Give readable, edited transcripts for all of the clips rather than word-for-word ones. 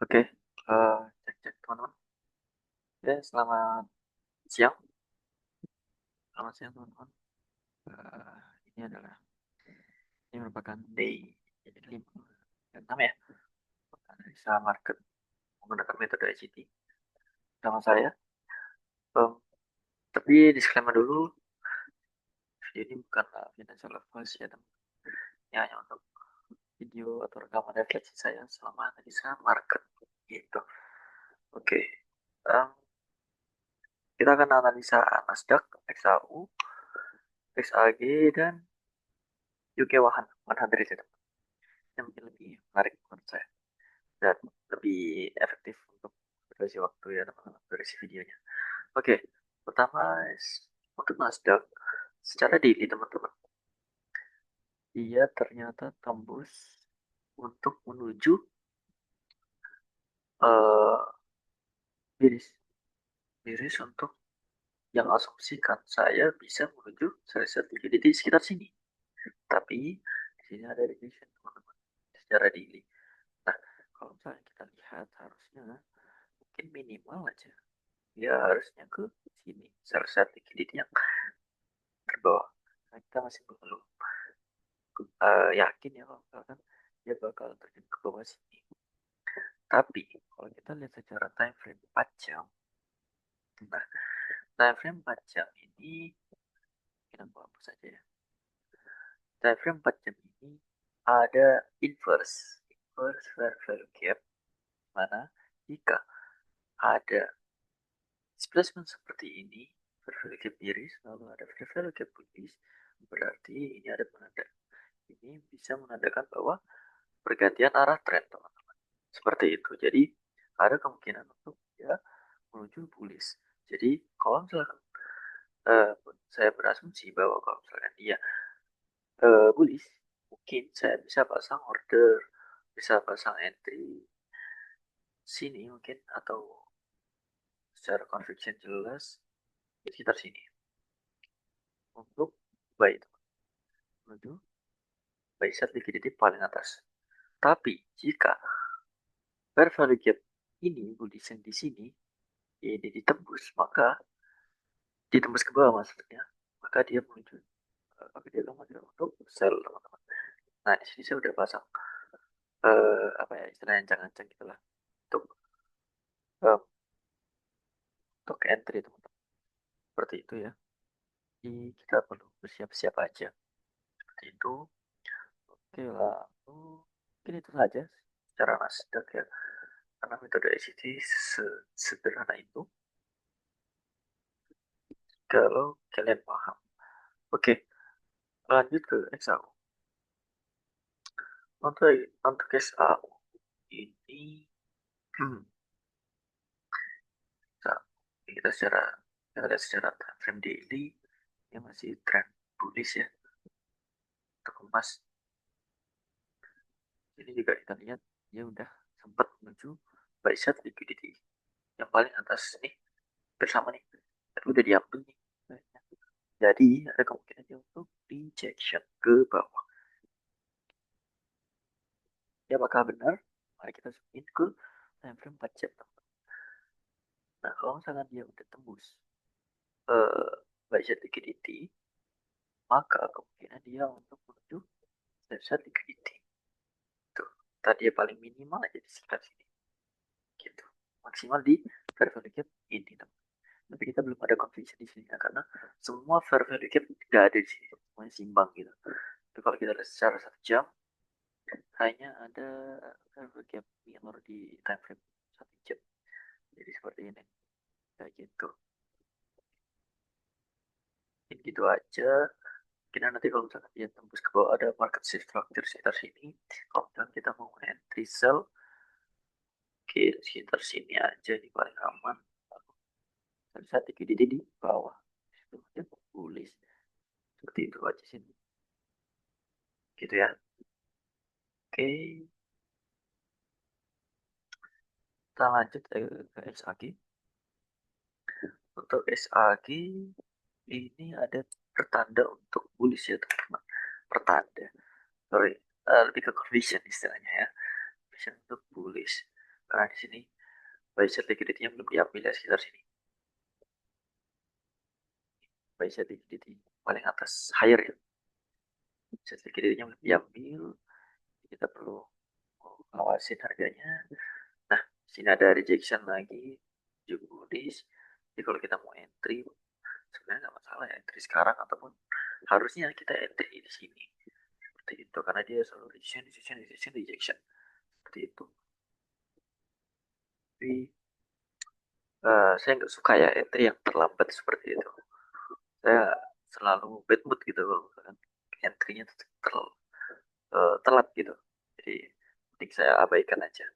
Oke, cek teman-teman. Ya, selamat siang. Selamat siang teman-teman. Ini adalah ini merupakan day 5 dan 6 ya. Analisa market menggunakan metode ICT. Sama saya. Um, tapi disclaimer dulu, video ini bukan financial advice ya teman. Ini hanya untuk video atau rekaman refleksi saya selama analisa market gitu. Oke, um, kita akan analisa Nasdaq, XAU, XAG dan UK 100 ya teman. Yang mungkin lebih menarik menurut saya dan lebih efektif untuk durasi waktu ya teman-teman, durasi videonya. Oke, pertama untuk Nasdaq secara daily teman-teman, dia ternyata tembus untuk menuju uh, biris biris untuk yang asumsikan saya bisa menuju reset liquidity di sekitar sini. Tapi di sini ada revision teman-teman secara daily. Nah, kalau misalnya kita lihat harusnya mungkin minimal aja dia harusnya ke sini reset liquidity yang terbawah. Nah, kita masih belum yakin ya kalau misalkan dia bakal terjun ke bawah sini. Tapi kalau kita lihat secara time frame 4 jam, nah time frame 4 jam ini kita hapus saja ya. Time frame 4 jam ini ada inverse fair value gap, mana jika ada displacement seperti ini, fair value gap miris, lalu ada fair value gap bullish, berarti ini ada penanda. Ini bisa menandakan bahwa pergantian arah tren teman-teman. Seperti itu. Jadi ada kemungkinan untuk ya menuju bullish. Jadi kalau misalkan uh, saya berasumsi bahwa kalau misalkan dia bullish, mungkin saya bisa pasang order, bisa pasang entry sini mungkin atau secara conviction jelas di sekitar sini untuk buy menuju buy set liquidity paling atas. Tapi jika fair value gap ini bullish yang di sini ini ditembus, maka ditembus ke bawah maksudnya, maka dia menuju maka dia menuju untuk sell teman-teman. Nah di sini saya udah pasang apa ya istilahnya ancang-ancang gitulah untuk uh, untuk entry teman-teman. Seperti itu ya. Jadi kita perlu bersiap-siap aja. Seperti itu. Oke lalu mungkin itu saja secara Nasdaq ya. Karena metode ICT sederhana itu. Kalau kalian paham. Oke, lanjut ke XAU. Untuk XAU ini Nah, kita lihat secara time frame daily yang masih trend bullish ya untuk emas. Ini juga kita lihat dia udah sempat menuju buy side liquidity yang paling atas nih bersama nih. Tapi udah diambil nih. Jadi ada kemungkinan dia untuk rejection ke bawah. Ya apakah benar? Mari kita zoom in ke time frame 4 jam. Nah kalau misalkan dia udah tembus buy side liquidity, maka kemungkinan dia untuk menuju buy side liquidity. Tuh, tadi ya paling minimal aja di sekitar sini. Gitu. Maksimal di fair value gap ini. Tapi kita belum ada conviction di sini ya, karena semua fair value gap tidak ada di sini. Semuanya simbang gitu. Tapi kalau kita lihat secara 1 jam, hanya ada fair value gap minor di time frame 1 jam. Jadi seperti ini. Kayak gitu. Mungkin gitu aja. Kita nanti kalau misalkan dia tembus ke bawah ada market structure sekitar sini. Kalau misalkan kita mau entry sell, oke sekitar sini aja di paling aman. Tapi saat di bawah itu dia tulis seperti itu aja sih gitu ya. Oke, kita lanjut ke SAG. Untuk SAG ini ada pertanda untuk bullish ya teman-teman. Pertanda, sorry, lebih ke conviction istilahnya ya. Conviction untuk bullish. Karena di sini buy side liquidity-nya belum diambil ya sekitar sini. Buy side liquidity paling atas higher ya. Buy side liquidity-nya belum diambil. Kita perlu awasin harganya. Nah, sini ada rejection lagi, juga bullish. Jadi kalau kita mau entry, sebenarnya nggak masalah ya entry sekarang ataupun harusnya kita entry di sini seperti itu karena dia selalu rejection seperti itu. Tapi saya nggak suka ya entry yang terlambat seperti itu. Saya selalu bad mood gitu kalau misalkan entry-nya telat gitu. Jadi mending saya abaikan aja.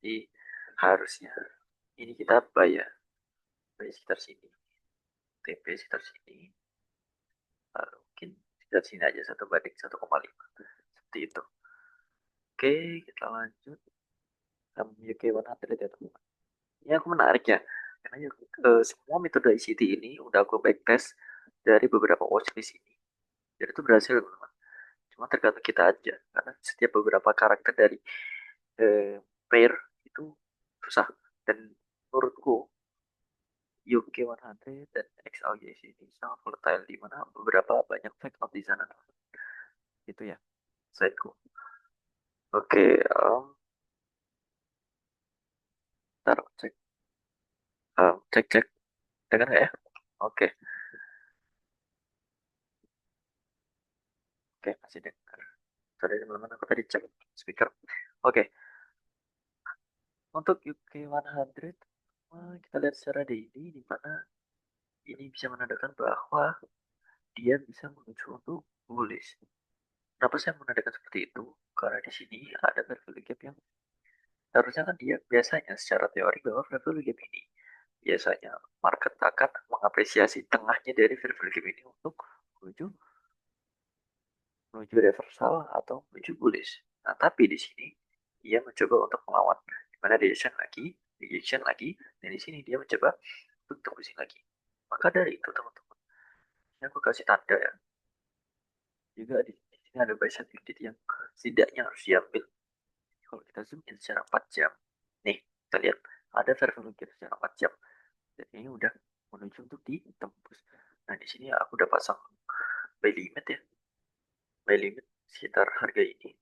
Jadi harusnya ini kita bayar sekitar sini, TP sekitar sini, mungkin sekitar sini aja 1 banding 1,5 seperti itu. Oke, kita lanjut. UK 100 ya teman-teman. Ini aku menarik ya, karena semua metode ICT ini udah aku backtest dari beberapa watchlist ini. Jadi itu berhasil teman-teman. Cuma tergantung kita aja, karena setiap beberapa karakter dari pair itu susah. Dan menurutku UK 100 dan XLJC ini sangat volatile di mana beberapa banyak fake out di sana. Itu ya, sideku. Oke, ntar cek, cek cek, dengar nggak ya? Oke, oke masih dengar. Sorry teman-teman, aku tadi cek speaker. Oke, untuk UK 100, kita lihat secara daily di mana ini bisa menandakan bahwa dia bisa menuju untuk bullish. Kenapa saya menandakan seperti itu? Karena di sini ada value gap yang harusnya kan dia biasanya secara teori bahwa value gap ini biasanya market akan mengapresiasi tengahnya dari value gap ini untuk menuju menuju reversal atau menuju bullish. Nah, tapi di sini dia mencoba untuk melawan. Di mana rejection lagi, dan di sini dia mencoba untuk tembusin lagi. Maka dari itu teman-teman, ini aku kasih tanda ya. Juga di sini ada buy side liquidity yang setidaknya harus diambil. Kalau kita zoom in secara 4 jam, nih kita lihat ada fair value gap secara 4 jam. Dan ini udah menuju untuk ditembus. Nah di sini aku udah pasang buy limit ya, buy limit sekitar harga ini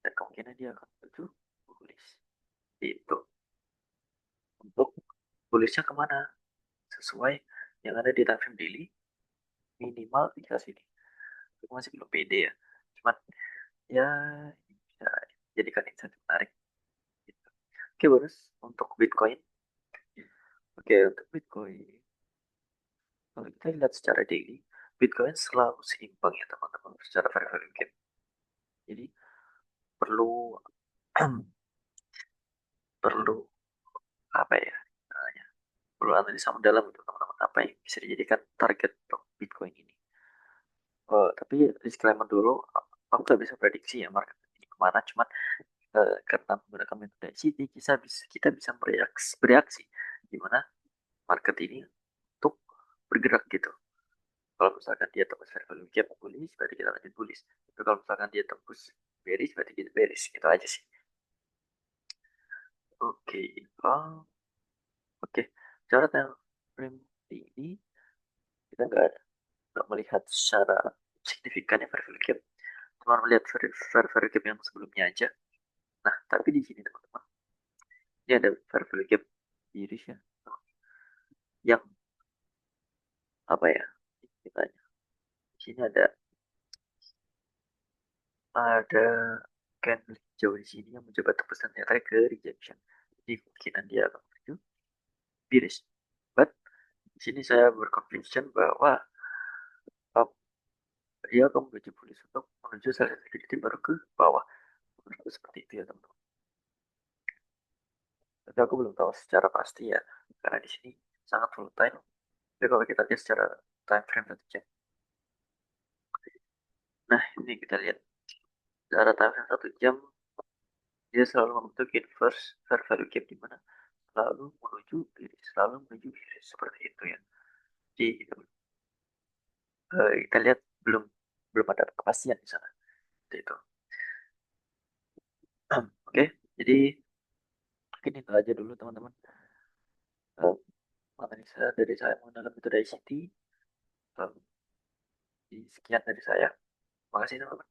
dan kemungkinan dia akan menuju bullish. Itu untuk bullishnya kemana? Sesuai yang ada di time frame daily minimal di sini. Aku masih belum pede ya. Cuman ya bisa jadikan insight menarik. Gitu. Oke, bonus untuk Bitcoin. Oke, untuk Bitcoin. Kalau kita lihat secara daily, Bitcoin selalu seimbang ya teman-teman secara fair value gap. Jadi perlu perlu apa ya namanya, perlu analisa mendalam untuk teman-teman apa yang bisa dijadikan target untuk Bitcoin ini. Tapi disclaimer dulu, aku nggak bisa prediksi ya market ini kemana, cuman karena menggunakan metode CT kita bisa bereaksi gimana market ini untuk bergerak gitu. Kalau misalkan dia tembus fair value gap bullish, berarti kita lanjut bullish. Tapi kalau misalkan dia tembus bearish, berarti kita bearish. Itu aja sih. Oke, oke. Cara time frame ini kita nggak melihat secara signifikan ya fair value gap. Cuma melihat fair value gap yang sebelumnya aja. Nah, tapi di sini teman-teman, ini ada fair value gap iris ya, yang apa ya? Kita di sini ada candle hijau di sini yang mencoba tembus dan ternyata ke rejection. Jadi kemungkinan dia akan menuju bearish. But di sini saya berconviction bahwa um, dia akan menuju bullish untuk menuju salah satu titik baru ke bawah. Menurutku seperti itu ya teman-teman. Tapi aku belum tahu secara pasti ya, karena di sini sangat volatile. Tapi kalau kita lihat secara time frame 1 jam, nah ini kita lihat secara time frame 1 jam, dia selalu membentuk inverse fair value gap di mana selalu menuju kiri seperti itu ya. Jadi kita lihat belum belum ada kepastian di sana. Seperti itu. Oke, jadi mungkin itu aja dulu teman-teman. Eh, Analisa dari saya mengenal metode ICT. Sekian dari saya. Makasih teman-teman.